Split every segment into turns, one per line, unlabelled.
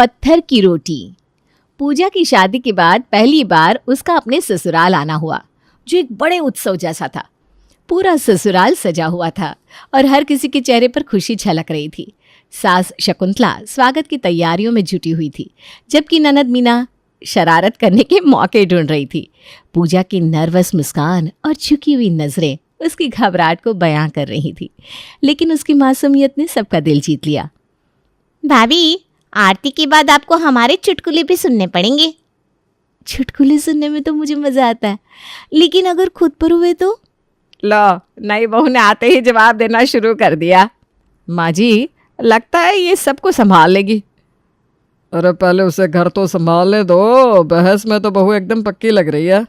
पत्थर की रोटी। पूजा की शादी के बाद पहली बार उसका अपने ससुराल आना हुआ, जो एक बड़े उत्सव जैसा था। पूरा ससुराल सजा हुआ था और हर किसी के चेहरे पर खुशी झलक रही थी। सास शकुंतला स्वागत की तैयारियों में जुटी हुई थी, जबकि ननद मीना शरारत करने के मौके ढूंढ रही थी। पूजा की नर्वस मुस्कान और झुकी हुई नजरें उसकी घबराहट को बयां कर रही थी, लेकिन उसकी मासूमियत ने सबका दिल जीत लिया।
भाभी, आरती के बाद आपको हमारे चुटकुले भी सुनने पड़ेंगे।
चुटकुले सुनने में तो मुझे मजा आता है, लेकिन अगर खुद पर हुए तो? लो, नई बहू ने आते ही जवाब देना शुरू कर दिया। माँ जी, लगता है ये सबको संभाल लेगी।
अरे पहले उसे घर तो संभालने दो, बहस में तो बहू एकदम पक्की लग रही है।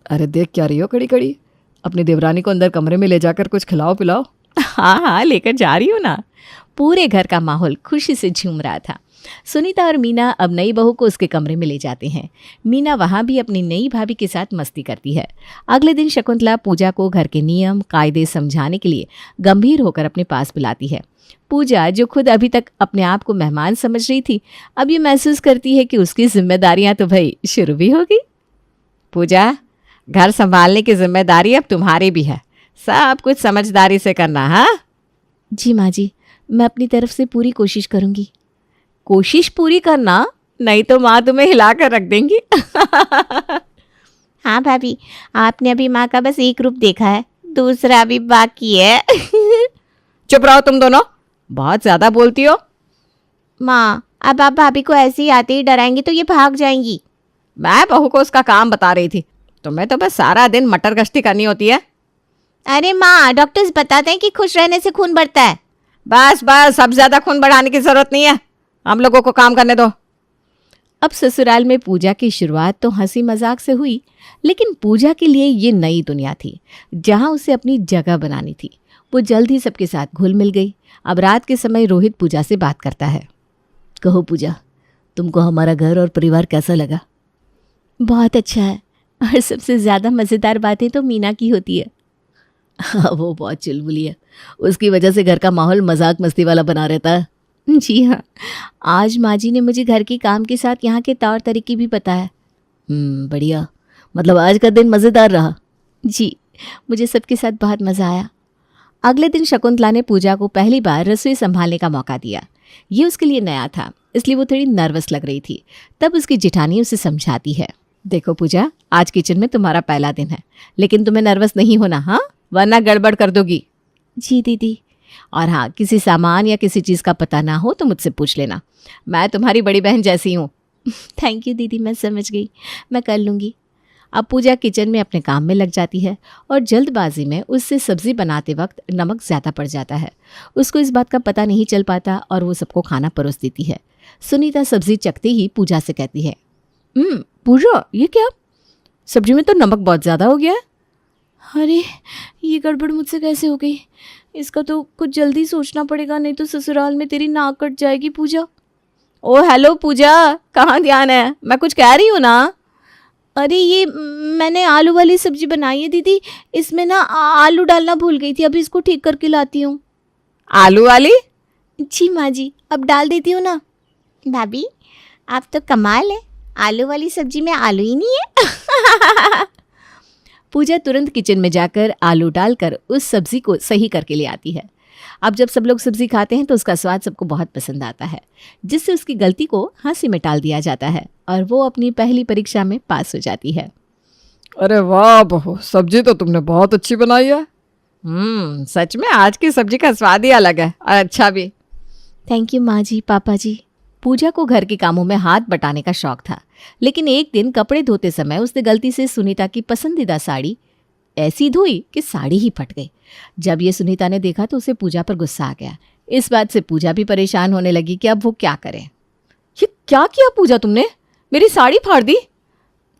अरे देख क्या रही हो खड़ी खड़ी, अपनी देवरानी को अंदर कमरे में ले जाकर कुछ खिलाओ पिलाओ।
हाँ हाँ, लेकर जा रही हूँ ना। पूरे घर का माहौल खुशी से झूम रहा था। सुनीता और मीना अब नई बहू को उसके कमरे में ले जाते हैं। मीना वहाँ भी अपनी नई भाभी के साथ मस्ती करती है। अगले दिन शकुंतला पूजा को घर के नियम कायदे समझाने के लिए गंभीर होकर अपने पास बुलाती है। पूजा, जो खुद अभी तक अपने आप को मेहमान समझ रही थी, अब ये महसूस करती है कि उसकी जिम्मेदारियां तो भाई शुरू भी होगी। पूजा, घर संभालने की जिम्मेदारी अब तुम्हारी भी है, सब कुछ समझदारी से करना। हाँ जी माँ जी, मैं अपनी तरफ से पूरी कोशिश करूंगी। कोशिश पूरी करना, नहीं तो माँ तुम्हें हिलाकर रख देंगी।
हाँ भाभी, आपने अभी माँ का बस एक रूप देखा है, दूसरा अभी बाकी है।
चुप रहो तुम दोनों, बहुत ज्यादा बोलती हो।
माँ, अब आप भाभी को ऐसे ही आते ही डराएंगी तो ये भाग जाएंगी।
मैं बहू को उसका काम बता रही थी, तुम्हें तो बस सारा दिन मटर गश्ती करनी होती है।
अरे माँ, डॉक्टर्स बताते हैं कि खुश रहने से खून बढ़ता है।
बस बस, अब ज्यादा खून बढ़ाने की जरूरत नहीं है, हम लोगों को काम करने दो। अब ससुराल में पूजा की शुरुआत तो हंसी मजाक से हुई, लेकिन पूजा के लिए ये नई दुनिया थी जहां उसे अपनी जगह बनानी थी। वो जल्द ही सबके साथ घुल मिल गई। अब रात के समय रोहित पूजा से बात करता है। कहो पूजा, तुमको हमारा घर और परिवार कैसा लगा? बहुत अच्छा है, और सबसे ज़्यादा मज़ेदार बातें तो मीना की होती है। हाँ, वो बहुत चुलबुली है, उसकी वजह से घर का माहौल मजाक मस्ती वाला बना रहता है। जी हाँ, आज माँ जी ने मुझे घर के काम के साथ यहाँ के तौर तरीके भी बताया। बढ़िया, मतलब आज का दिन मज़ेदार रहा। जी, मुझे सबके साथ बहुत मज़ा आया। अगले दिन शकुंतला ने पूजा को पहली बार रसोई संभालने का मौका दिया। ये उसके लिए नया था, इसलिए वो थोड़ी नर्वस लग रही थी। तब उसकी जेठानी उसे समझाती है। देखो पूजा, आज किचन में तुम्हारा पहला दिन है, लेकिन तुम्हें नर्वस नहीं होना, हाँ, वरना गड़बड़ कर दोगी। जी दीदी। और हाँ, किसी सामान या किसी चीज़ का पता ना हो तो मुझसे पूछ लेना, मैं तुम्हारी बड़ी बहन जैसी हूँ। थैंक यू दीदी, मैं समझ गई, मैं कर लूँगी। अब पूजा किचन में अपने काम में लग जाती है और जल्दबाजी में उससे सब्ज़ी बनाते वक्त नमक ज़्यादा पड़ जाता है। उसको इस बात का पता नहीं चल पाता और वो सबको खाना परोस देती है। सुनीता सब्ज़ी चखते ही पूजा से कहती है, पूजा, ये क्या, सब्जी में तो नमक बहुत ज़्यादा हो गया है। अरे, ये गड़बड़ मुझसे कैसे हो गई? इसका तो कुछ जल्दी सोचना पड़ेगा, नहीं तो ससुराल में तेरी नाक कट जाएगी। पूजा, ओ हेलो पूजा, कहाँ ध्यान है, मैं कुछ कह रही हूँ ना। अरे, ये मैंने आलू वाली सब्जी बनाई है दीदी, इसमें ना आलू डालना भूल गई थी, अभी इसको ठीक करके लाती हूँ। आलू वाली? जी माँ जी, अब डाल देती हूँ ना।
भाभी, आप तो कमाल है, आलू वाली सब्जी में आलू ही नहीं है।
पूजा तुरंत किचन में जाकर आलू डालकर उस सब्जी को सही करके ले आती है। अब जब सब लोग सब्जी खाते हैं तो उसका स्वाद सबको बहुत पसंद आता है, जिससे उसकी गलती को हंसी में टाल दिया जाता है और वो अपनी पहली परीक्षा में पास हो जाती है।
अरे वाह बहू, सब्जी तो तुमने बहुत अच्छी बनाई है।
सच में आज की सब्जी का स्वाद ही अलग है और अच्छा भी। थैंक यू माँ जी, पापा जी। पूजा को घर के कामों में हाथ बटाने का शौक था, लेकिन एक दिन कपड़े धोते समय उसने गलती से सुनीता की पसंदीदा साड़ी ऐसी धोई कि साड़ी ही फट गई। जब ये सुनीता ने देखा तो उसे पूजा पर गुस्सा आ गया। इस बात से पूजा भी परेशान होने लगी कि अब वो क्या करे। ये क्या किया पूजा तुमने, मेरी साड़ी फाड़ दी?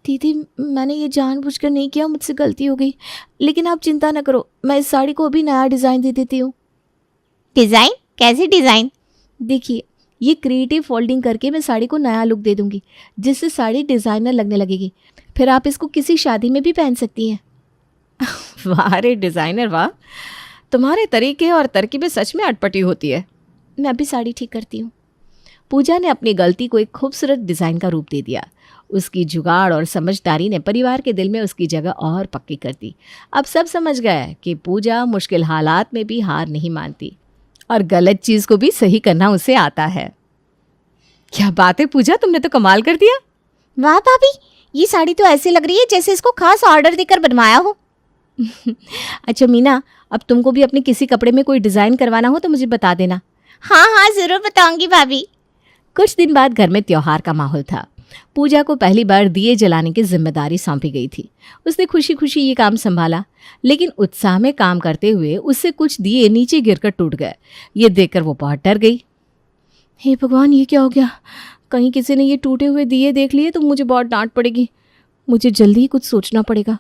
दीदी, मैंने ये जानबूझकर नहीं किया, मुझसे गलती हो गई, लेकिन आप चिंता न करो, मैं इस साड़ी को अभी नया डिज़ाइन दे देती हूँ।
डिज़ाइन? कैसे डिज़ाइन?
देखिए, ये क्रिएटिव फोल्डिंग करके मैं साड़ी को नया लुक दे दूंगी, जिससे साड़ी डिज़ाइनर लगने लगेगी। फिर आप इसको किसी शादी में भी पहन सकती हैं। वाह रे डिज़ाइनर, वाह, तुम्हारे तरीके और तरकीबें सच में अटपटी होती है। मैं अभी साड़ी ठीक करती हूँ। पूजा ने अपनी गलती को एक खूबसूरत डिज़ाइन का रूप दे दिया। उसकी जुगाड़ और समझदारी ने परिवार के दिल में उसकी जगह और पक्की कर दी। अब सब समझ गए कि पूजा मुश्किल हालात में भी हार नहीं मानती और गलत चीज़ को भी सही करना उसे आता है। क्या बात है पूजा, तुमने तो कमाल कर दिया।
वाह भाभी, ये साड़ी तो ऐसे लग रही है जैसे इसको खास ऑर्डर देकर बनवाया हो।
अच्छा मीना, अब तुमको भी अपने किसी कपड़े में कोई डिज़ाइन करवाना हो तो मुझे बता देना।
हाँ हाँ, ज़रूर बताऊंगी भाभी।
कुछ दिन बाद घर में त्योहार का माहौल था। पूजा को पहली बार दिए जलाने की जिम्मेदारी सौंपी गई थी। उसने खुशी खुशी ये काम संभाला, लेकिन उत्साह में काम करते हुए उससे कुछ दिए नीचे गिरकर टूट गए। ये देखकर वो बहुत डर गई। हे भगवान, ये क्या हो गया? कहीं किसी ने ये टूटे हुए दिए देख लिए तो मुझे बहुत डांट पड़ेगी। मुझे जल्दी ही कुछ सोचना पड़ेगा।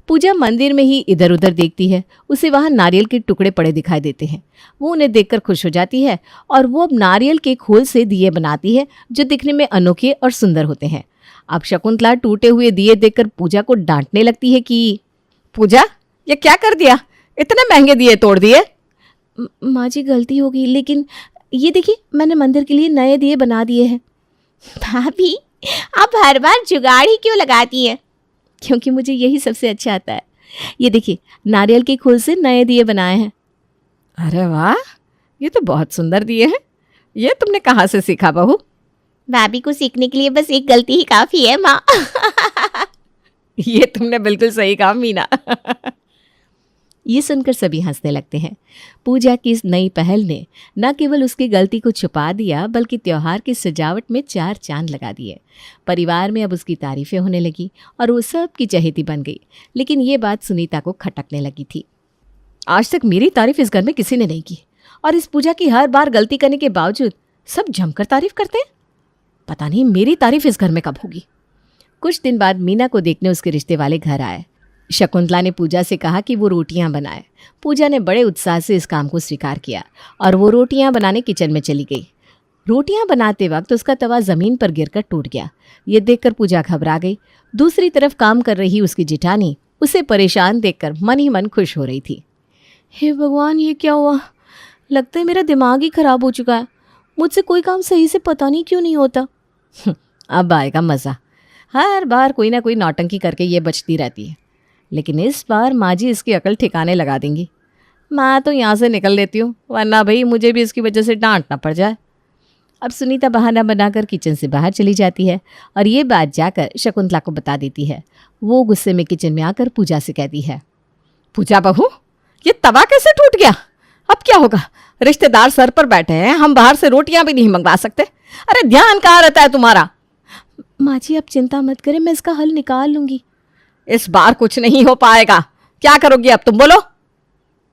पूजा मंदिर में ही इधर उधर देखती है। उसे वहाँ नारियल के टुकड़े पड़े दिखाई देते हैं। वो उन्हें देखकर खुश हो जाती है और वो अब नारियल के खोल से दिए बनाती है जो दिखने में अनोखे और सुंदर होते हैं। अब शकुंतला टूटे हुए दिए देखकर पूजा को डांटने लगती है कि पूजा, ये क्या कर दिया? इतने महंगे दिए तोड़ दिए। माँ जी, गलती हो गई, लेकिन ये देखिए मैंने मंदिर के लिए नए दिए बना दिए हैं।
भाभी, आप हर बार जुगाड़ ही क्यों लगाती है?
क्योंकि मुझे यही सबसे अच्छा आता है। ये देखिए, नारियल के खोल से नए दिए बनाए हैं। अरे वाह, ये तो बहुत सुंदर दिए हैं। ये तुमने कहाँ से सीखा बहू?
भाभी को सीखने के लिए बस एक गलती ही काफ़ी है माँ।
ये तुमने बिल्कुल सही कहा मीना। ये सुनकर सभी हंसने लगते हैं। पूजा की इस नई पहल ने न केवल उसकी गलती को छुपा दिया, बल्कि त्योहार की सजावट में 4 चांद लगा दिए। परिवार में अब उसकी तारीफें होने लगी और वो सब की चहेती बन गई। लेकिन ये बात सुनीता को खटकने लगी थी। आज तक मेरी तारीफ इस घर में किसी ने नहीं की, और इस पूजा की हर बार गलती करने के बावजूद सब जमकर तारीफ करते हैं। पता नहीं मेरी तारीफ इस घर में कब होगी। कुछ दिन बाद मीना को देखने उसके रिश्ते वाले घर आए। शकुंतला ने पूजा से कहा कि वो रोटियां बनाए। पूजा ने बड़े उत्साह से इस काम को स्वीकार किया और वो रोटियां बनाने किचन में चली गई। रोटियां बनाते वक्त उसका तवा ज़मीन पर गिरकर टूट गया। ये देखकर पूजा घबरा गई। दूसरी तरफ काम कर रही उसकी जिठानी उसे परेशान देखकर मन ही मन खुश हो रही थी। हे भगवान, ये क्या हुआ? लगता है मेरा दिमाग ही खराब हो चुका है। मुझसे कोई काम सही से पता नहीं क्यों नहीं होता। अब आएगा मज़ा। हर बार कोई ना कोई नौटंकी करके ये बचती रहती है, लेकिन इस बार माँ जी इसकी अकल ठिकाने लगा देंगी। मैं तो यहाँ से निकल लेती हूँ, वरना भाई मुझे भी इसकी वजह से डांट ना पड़ जाए। अब सुनीता बहाना बनाकर किचन से बाहर चली जाती है और ये बात जाकर शकुंतला को बता देती है। वो गुस्से में किचन में आकर पूजा से कहती है, पूजा बहू, ये तवा कैसे टूट गया? अब क्या होगा? रिश्तेदार सर पर बैठे हैं, हम बाहर से रोटियां भी नहीं मंगवा सकते। अरे ध्यान कहाँ रहता है तुम्हारा? माँ जी, आप चिंता मत करें, मैं इसका हल निकाल लूंगी। इस बार कुछ नहीं हो पाएगा। क्या करोगी अब तुम, बोलो?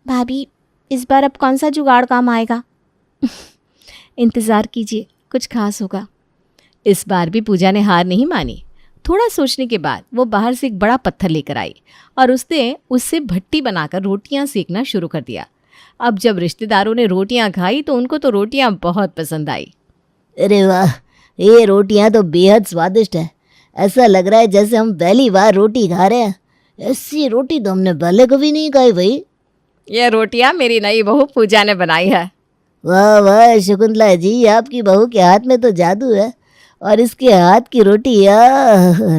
भाभी, इस बार अब कौन सा जुगाड़ काम आएगा?
इंतज़ार कीजिए, कुछ खास होगा। इस बार भी पूजा ने हार नहीं मानी। थोड़ा सोचने के बाद वो बाहर से एक बड़ा पत्थर लेकर आई और उसने उससे भट्टी बनाकर रोटियां सेकना शुरू कर दिया। अब जब रिश्तेदारों ने रोटियां खाई तो उनको तो रोटियां बहुत पसंद आई।
अरे वाह, ये रोटियां तो बेहद स्वादिष्ट है। ऐसा लग रहा है जैसे हम पहली बार रोटी खा रहे हैं। ऐसी रोटी तो हमने पहले कभी नहीं खाई भाई।
ये रोटियां मेरी नई बहू पूजा ने बनाई है।
वाह वाह शकुंतला जी, आपकी बहू के हाथ में तो जादू है, और इसके हाथ की रोटी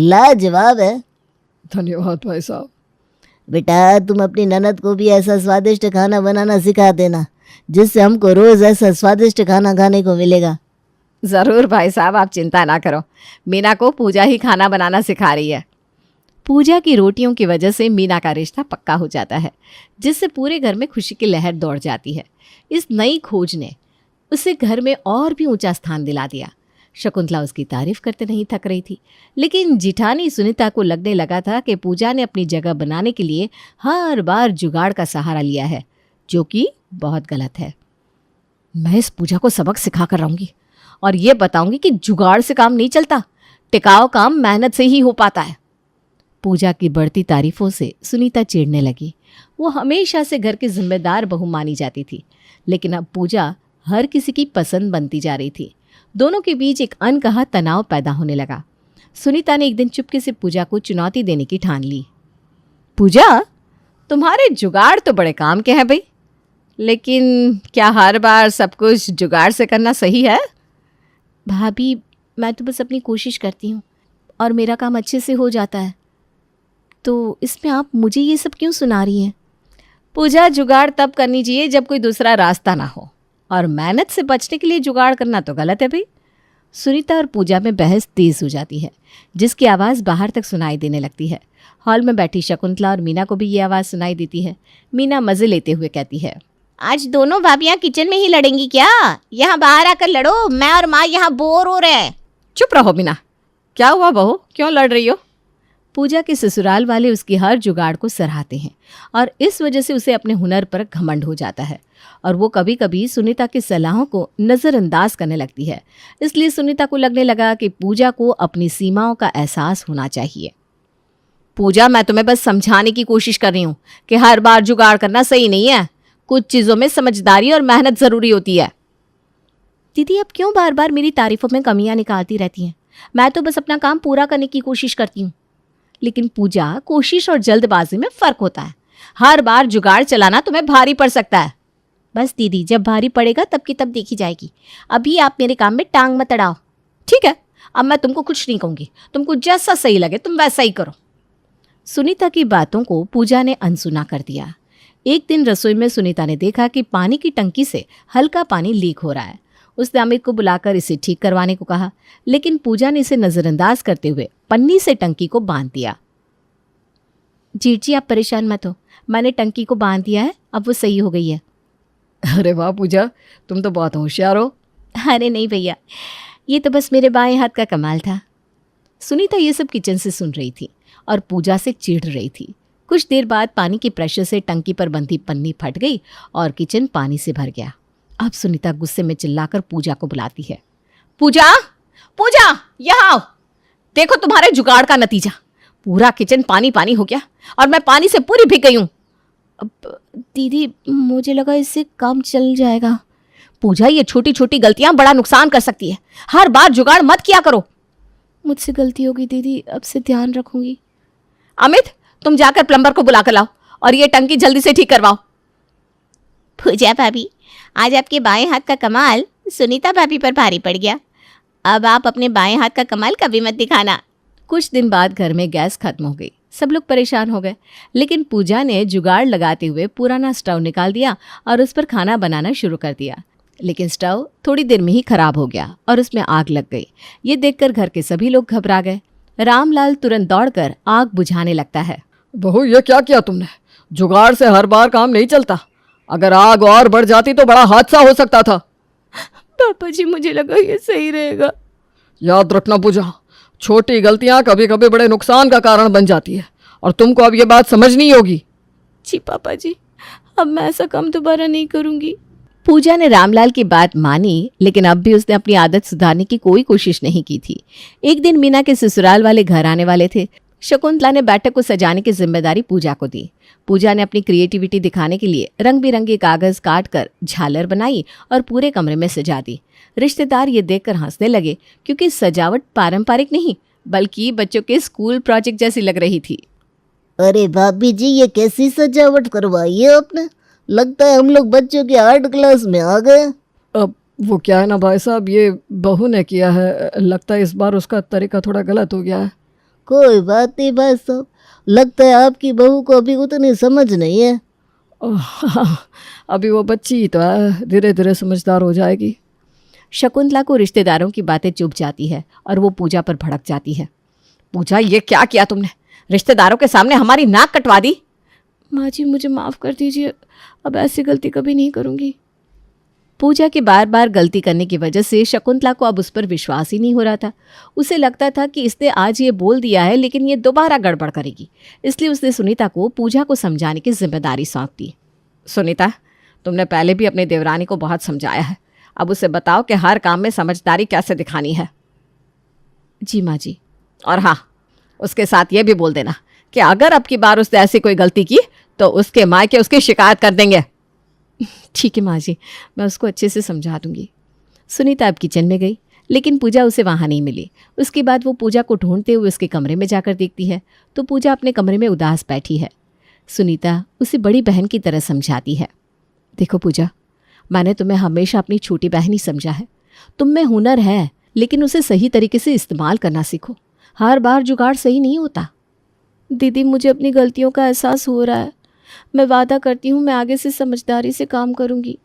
लाजवाब है।
धन्यवाद भाई साहब।
बेटा, तुम अपनी ननद को भी ऐसा स्वादिष्ट खाना बनाना सिखा देना, जिससे हमको रोज़ ऐसा स्वादिष्ट खाना खाने को मिलेगा।
ज़रूर भाई साहब, आप चिंता ना करो। मीना को पूजा ही खाना बनाना सिखा रही है। पूजा की रोटियों की वजह से मीना का रिश्ता पक्का हो जाता है, जिससे पूरे घर में खुशी की लहर दौड़ जाती है। इस नई खोज ने उसे घर में और भी ऊंचा स्थान दिला दिया। शकुंतला उसकी तारीफ करते नहीं थक रही थी, लेकिन जिठानी सुनीता को लगने लगा था कि पूजा ने अपनी जगह बनाने के लिए हर बार जुगाड़ का सहारा लिया है, जो कि बहुत गलत है। मैं इस पूजा को सबक सिखा कर रहूंगी और ये बताऊंगी कि जुगाड़ से काम नहीं चलता, टिकाऊ काम मेहनत से ही हो पाता है। पूजा की बढ़ती तारीफों से सुनीता चिढ़ने लगी। वो हमेशा से घर की जिम्मेदार बहू मानी जाती थी, लेकिन अब पूजा हर किसी की पसंद बनती जा रही थी। दोनों के बीच एक अनकहा तनाव पैदा होने लगा। सुनीता ने एक दिन चुपके से पूजा को चुनौती देने की ठान ली। पूजा, तुम्हारे जुगाड़ तो बड़े काम के हैं भाई, लेकिन क्या हर बार सब कुछ जुगाड़ से करना सही है? भाभी, मैं तो बस अपनी कोशिश करती हूँ और मेरा काम अच्छे से हो जाता है, तो इसमें आप मुझे ये सब क्यों सुना रही हैं? पूजा, जुगाड़ तब करनी चाहिए जब कोई दूसरा रास्ता ना हो, और मेहनत से बचने के लिए जुगाड़ करना तो गलत है भाई। सुनीता और पूजा में बहस तेज हो जाती है, जिसकी आवाज़ बाहर तक सुनाई देने लगती है। हॉल में बैठी शकुंतला और मीना को भी ये आवाज़ सुनाई देती है। मीना मज़े लेते हुए कहती है,
आज दोनों भाभियां किचन में ही लड़ेंगी क्या? यहाँ बाहर आकर लड़ो, मैं और माँ यहाँ बोर हो रहे हैं।
चुप रहो मीना, क्या हुआ बहू, क्यों लड़ रही हो? पूजा के ससुराल वाले उसकी हर जुगाड़ को सराहते हैं और इस वजह से उसे अपने हुनर पर घमंड हो जाता है, और वो कभी कभी सुनीता की सलाहों को नज़रअंदाज करने लगती है। इसलिए सुनीता को लगने लगा कि पूजा को अपनी सीमाओं का एहसास होना चाहिए। पूजा, मैं तुम्हें बस समझाने की कोशिश कर रही हूँ कि हर बार जुगाड़ करना सही नहीं है। कुछ चीज़ों में समझदारी और मेहनत ज़रूरी होती है। दीदी, अब क्यों बार बार मेरी तारीफों में कमियां निकालती रहती हैं? मैं तो बस अपना काम पूरा करने की कोशिश करती हूँ। लेकिन पूजा, कोशिश और जल्दबाजी में फ़र्क होता है। हर बार जुगाड़ चलाना तुम्हें भारी पड़ सकता है।
बस दीदी, जब भारी पड़ेगा तब की तब देखी जाएगी। अभी आप मेरे काम में टांग मत अड़ाओ।
ठीक है, अब मैं तुमको कुछ नहीं कहूँगी, तुमको जैसा सही लगे तुम वैसा ही करो। सुनीता की बातों को पूजा ने अनसुना कर दिया। एक दिन रसोई में सुनीता ने देखा कि पानी की टंकी से हल्का पानी लीक हो रहा है। उसने अमित को बुलाकर इसे ठीक करवाने को कहा, लेकिन पूजा ने इसे नज़रअंदाज करते हुए पन्नी से टंकी को बांध दिया। जीत जी, आप परेशान मत हो, मैंने टंकी को बांध दिया है, अब वो सही हो गई है।
अरे वाह पूजा, तुम तो बहुत होशियार हो।
अरे नहीं भैया, ये तो बस मेरे बाएं हाथ का कमाल था।
सुनीता ये सब किचन से सुन रही थी और पूजा से चिढ़ रही थी। कुछ देर बाद पानी के प्रेशर से टंकी पर बंधी पन्नी फट गई और किचन पानी से भर गया। अब सुनीता गुस्से में चिल्लाकर पूजा को बुलाती है। पूजा, पूजा, यहाँ आओ, देखो तुम्हारे जुगाड़ का नतीजा। पूरा किचन पानी पानी हो गया और मैं पानी से पूरी भीग गई हूँ।
दीदी, मुझे लगा इससे काम चल जाएगा।
पूजा, ये छोटी छोटी गलतियां बड़ा नुकसान कर सकती है। हर बार जुगाड़ मत किया करो।
मुझसे गलती होगी दीदी, अब से ध्यान रखूंगी।
अमित, तुम जाकर प्लम्बर को बुला कर लाओ और ये टंकी जल्दी से ठीक करवाओ।
पूजा भाभी, आज आपके बाएं हाथ का कमाल सुनीता भाभी पर भारी पड़ गया। अब आप अपने बाएं हाथ का कमाल कभी मत दिखाना।
कुछ दिन बाद घर में गैस खत्म हो गई। सब लोग परेशान हो गए, लेकिन पूजा ने जुगाड़ लगाते हुए पुराना स्टोव निकाल दिया और उस पर खाना बनाना शुरू कर दिया। लेकिन स्टोव थोड़ी देर में ही खराब हो गया और उसमें आग लग गई। ये देखकर घर के सभी लोग घबरा गए। रामलाल तुरंत दौड़कर आग बुझाने लगता है।
बहू, ये क्या किया तुमने? जुगाड़ से हर बार काम नहीं चलता। अगर आग और बढ़ जाती तो बड़ा हादसा हो सकता था।
पापा जी, मुझे लगा ये सही रहेगा।
याद रखना पूजा, छोटी गलतियां कभी कभी बड़े नुकसान का कारण बन जाती है और तुमको अब ये बात समझनी होगी।
जी पापा जी, अब मैं ऐसा काम दोबारा नहीं करूंगी। पूजा ने रामलाल की बात मानी, लेकिन अब भी उसने अपनी आदत सुधारने की कोई कोशिश नहीं की थी। एक दिन मीना के ससुराल वाले घर आने वाले थे। शकुंतला ने बैठक को सजाने की जिम्मेदारी पूजा को दी। पूजा ने अपनी क्रिएटिविटी दिखाने के लिए रंग बिरंगे कागज काट कर झालर बनाई और पूरे कमरे में सजा दी। रिश्तेदार ये देखकर हंसने लगे, क्योंकि सजावट पारंपरिक नहीं बल्कि बच्चों के स्कूल प्रोजेक्ट जैसी लग रही थी।
अरे भाभी जी, ये कैसी सजावट करवाई है आपने? लगता है हम लोग बच्चों के आर्ट क्लास में आ गए।
अब वो क्या है ना भाई साहब, ये बहू ने किया है। लगता है इस बार उसका तरीका थोड़ा गलत हो गया है।
कोई बात नहीं भाई साहब, लगता है आपकी बहू को अभी उतनी समझ नहीं है।
अभी वो बच्ची ही तो है, धीरे धीरे समझदार हो जाएगी।
शकुंतला को रिश्तेदारों की बातें चुभ जाती है और वो पूजा पर भड़क जाती है। पूजा, ये क्या किया तुमने? रिश्तेदारों के सामने हमारी नाक कटवा दी।
माँ जी, मुझे माफ़ कर दीजिए, अब ऐसी गलती कभी नहीं करूँगी।
पूजा के बार बार गलती करने की वजह से शकुंतला को अब उस पर विश्वास ही नहीं हो रहा था। उसे लगता था कि इसने आज ये बोल दिया है, लेकिन ये दोबारा गड़बड़ करेगी। इसलिए उसने सुनीता को पूजा को समझाने की जिम्मेदारी सौंप दी। सुनीता, तुमने पहले भी अपनी देवरानी को बहुत समझाया है, अब उसे बताओ कि हर काम में समझदारी कैसे दिखानी है।
जी माँ जी।
और हाँ, उसके साथ ये भी बोल देना कि अगर अब की बार उसने ऐसी कोई गलती की तो उसके मायके उसकी शिकायत कर देंगे।
ठीक है माँ जी, मैं उसको अच्छे से समझा दूंगी।
सुनीता अब किचन में गई, लेकिन पूजा उसे वहाँ नहीं मिली। उसके बाद वो पूजा को ढूंढते हुए उसके कमरे में जाकर देखती है तो पूजा अपने कमरे में उदास बैठी है। सुनीता उसे बड़ी बहन की तरह समझाती है। देखो पूजा, मैंने तुम्हें हमेशा अपनी छोटी बहन ही समझा है। तुम में हुनर है, लेकिन उसे सही तरीके से इस्तेमाल करना सीखो। हर बार जुगाड़ सही नहीं होता।
दीदी, मुझे अपनी गलतियों का एहसास हो रहा है। मैं वादा करती हूँ मैं आगे से समझदारी से काम करूँगी।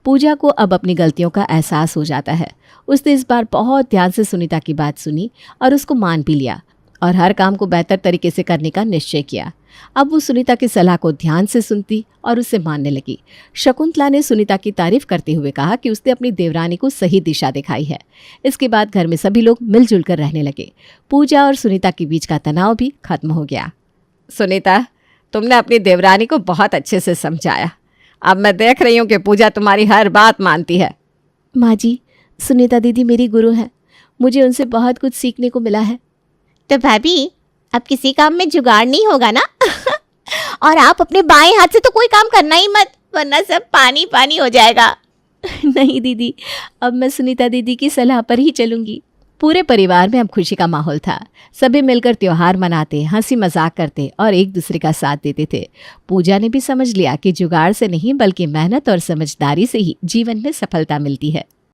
पूजा को अब अपनी गलतियों का एहसास हो जाता है। उसने इस बार बहुत ध्यान से सुनीता की बात सुनी और उसको मान भी लिया और हर काम को बेहतर तरीके से करने का निश्चय किया। अब वो सुनीता की सलाह को ध्यान से सुनती और उसे मानने लगी। शकुंतला ने सुनीता की तारीफ करते हुए कहा कि उसने अपनी देवरानी को सही दिशा दिखाई है। इसके बाद घर में सभी लोग मिलजुल कर रहने लगे। पूजा और सुनीता के बीच का तनाव भी खत्म हो गया।
सुनीता, तुमने अपनी देवरानी को बहुत अच्छे से समझाया। अब मैं देख रही हूँ कि पूजा तुम्हारी हर बात मानती है।
माँ जी, सुनीता दीदी मेरी गुरु हैं। मुझे उनसे बहुत कुछ सीखने को मिला है। तो भाभी, अब किसी काम में जुगाड़ नहीं होगा ना? और आप अपने बाएं हाथ से तो कोई काम करना ही मत, वरना सब पानी पानी हो जाएगा। नहीं दीदी, अब मैं सुनीता दीदी की सलाह पर ही चलूंगी।
पूरे परिवार में अब खुशी का माहौल था। सभी मिलकर त्योहार मनाते, हंसी मजाक करते और एक दूसरे का साथ देते थे। पूजा ने भी समझ लिया कि जुगाड़ से नहीं बल्कि मेहनत और समझदारी से ही जीवन में सफलता मिलती है।